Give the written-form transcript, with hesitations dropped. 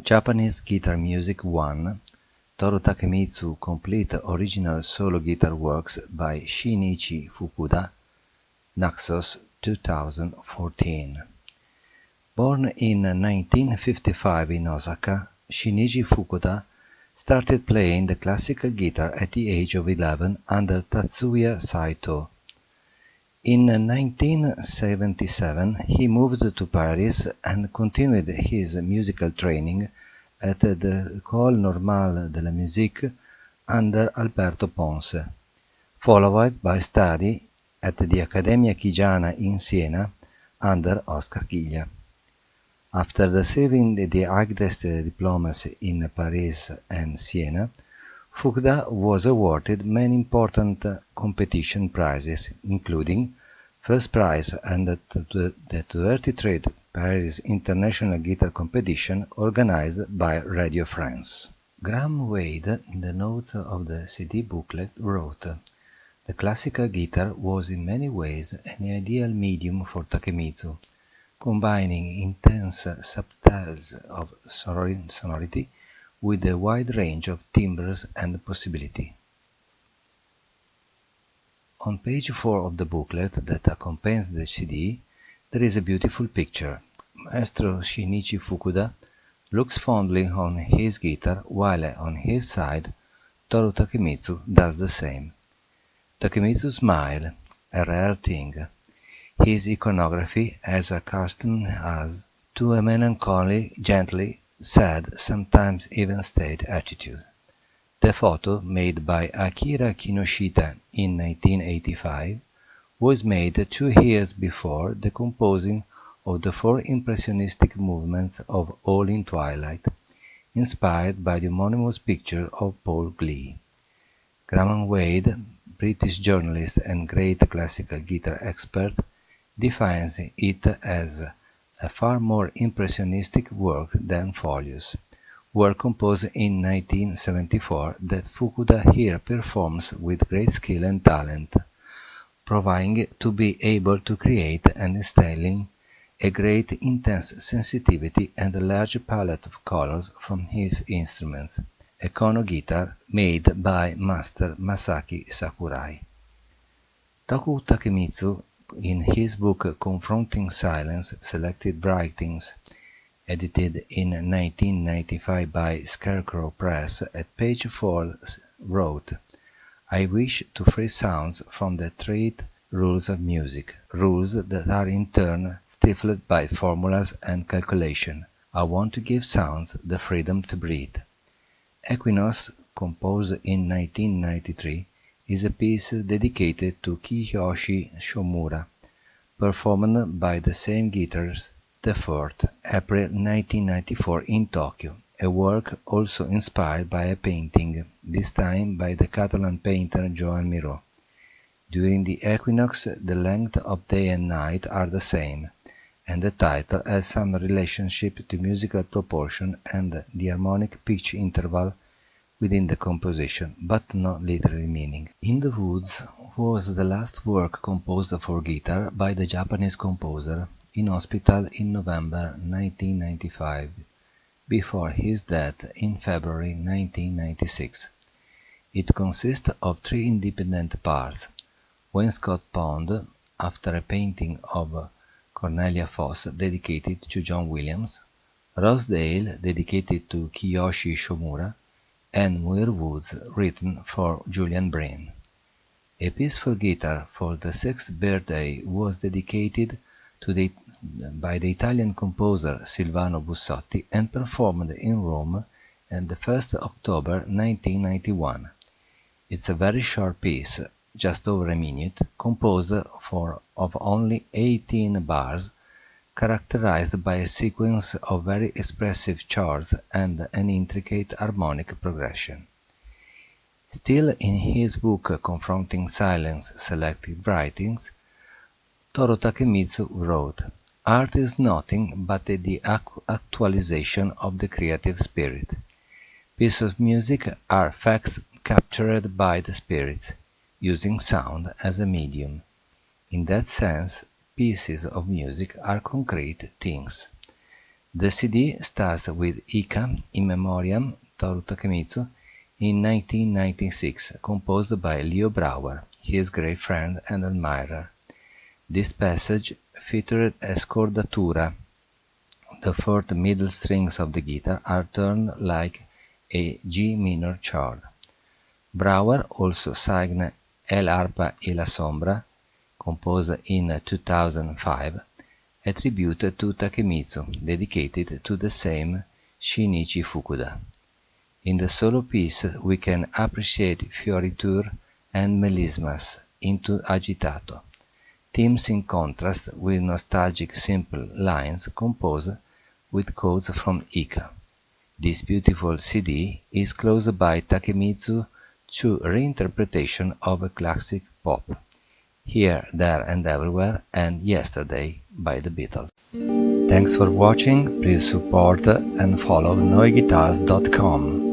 Japanese Guitar Music 1, Toru Takemitsu complete original solo guitar works by Shin-ichi Fukuda, Naxos 2014. Born in 1955 in Osaka, Shin-ichi Fukuda started playing the classical guitar at the age of 11 under Tatsuya Saito. In 1977 he moved to Paris and continued his musical training at the École Normale de la Musique under Alberto Ponce, followed by study at the Accademia Chigiana in Siena under Oscar Chiglia. After receiving the highest diplomas in Paris and Siena, Fukuda was awarded many important competition prizes, including first prize at the 33rd Paris International Guitar Competition organized by Radio France. Graham Wade, in the notes of the CD booklet, wrote, "The classical guitar was in many ways an ideal medium for Takemitsu, combining intense subtleties of sonority with a wide range of timbres and possibility." On page 4 of the booklet that accompanies the CD, there is a beautiful picture. Maestro Shin-ichi Fukuda looks fondly on his guitar, while on his side Toru Takemitsu does the same. Takemitsu smiles, a rare thing. His iconography has accustomed us to a melancholy, gently, sad, sometimes even staid attitude. The photo, made by Akira Kinoshita in 1985, was made 2 years before the composing of the 4 impressionistic movements of All In Twilight, inspired by the homonymous picture of Paul Klee. Graham Wade, British journalist and great classical guitar expert, defines it as a far more impressionistic work than Folios, work composed in 1974 that Fukuda here performs with great skill and talent, proving to be able to create and instilling a great intense sensitivity and a large palette of colors from his instruments, a Kono guitar made by Master Masaki Sakurai. Toru Takemitsu, in his book Confronting Silence, Selected Writings, edited in 1995 by Scarecrow Press, at page 4 wrote, "I wish to free sounds from the 3 rules of music, rules that are in turn stifled by formulas and calculation. I want to give sounds the freedom to breathe." Equinox, composed in 1993, is a piece dedicated to Kiyoshi Shomura, performed by the same guitarist the 4th, April 1994 in Tokyo, a work also inspired by a painting, this time by the Catalan painter Joan Miró. During the equinox the length of day and night are the same, and the title has some relationship to musical proportion and the harmonic pitch interval within the composition, but not literary meaning. In the Woods was the last work composed for guitar by the Japanese composer, in hospital in November 1995, before his death in February 1996. It consists of 3 independent parts: Wainscot Pond, after a painting of Cornelia Foss dedicated to John Williams, Rosedale dedicated to Kiyoshi Shomura, and Muir Woods written for Julian Breen. A piece for guitar for the 6th birthday was dedicated by the Italian composer Silvano Bussotti and performed in Rome on the 1st October 1991. It's a very short piece, just over a minute, composed of only 18 bars, characterized by a sequence of very expressive chords and an intricate harmonic progression. Still in his book Confronting Silence, Selected Writings, Toru Takemitsu wrote, "Art is nothing but the actualization of the creative spirit. Pieces of music are facts captured by the spirits, using sound as a medium. In that sense, pieces of music are concrete things. The CD starts with Hika in Memoriam, Toru Takemitsu, in 1996, composed by Leo Brouwer, his great friend and admirer. This passage featured a scordatura. The fourth middle strings of the guitar are turned like a G minor chord. Brouwer also sang El Arpa y la Sombra, composed in 2005, a tribute to Takemitsu, dedicated to the same Shin-ichi Fukuda. In the solo piece we can appreciate fioriture and melismas into agitato, themes in contrast with nostalgic simple lines composed with codes from Hika. This beautiful CD is closed by Takemitsu to reinterpretation of a classic pop, Here, There and Everywhere and Yesterday by the Beatles. Thanks for watching, please support and follow Neuguitars.com.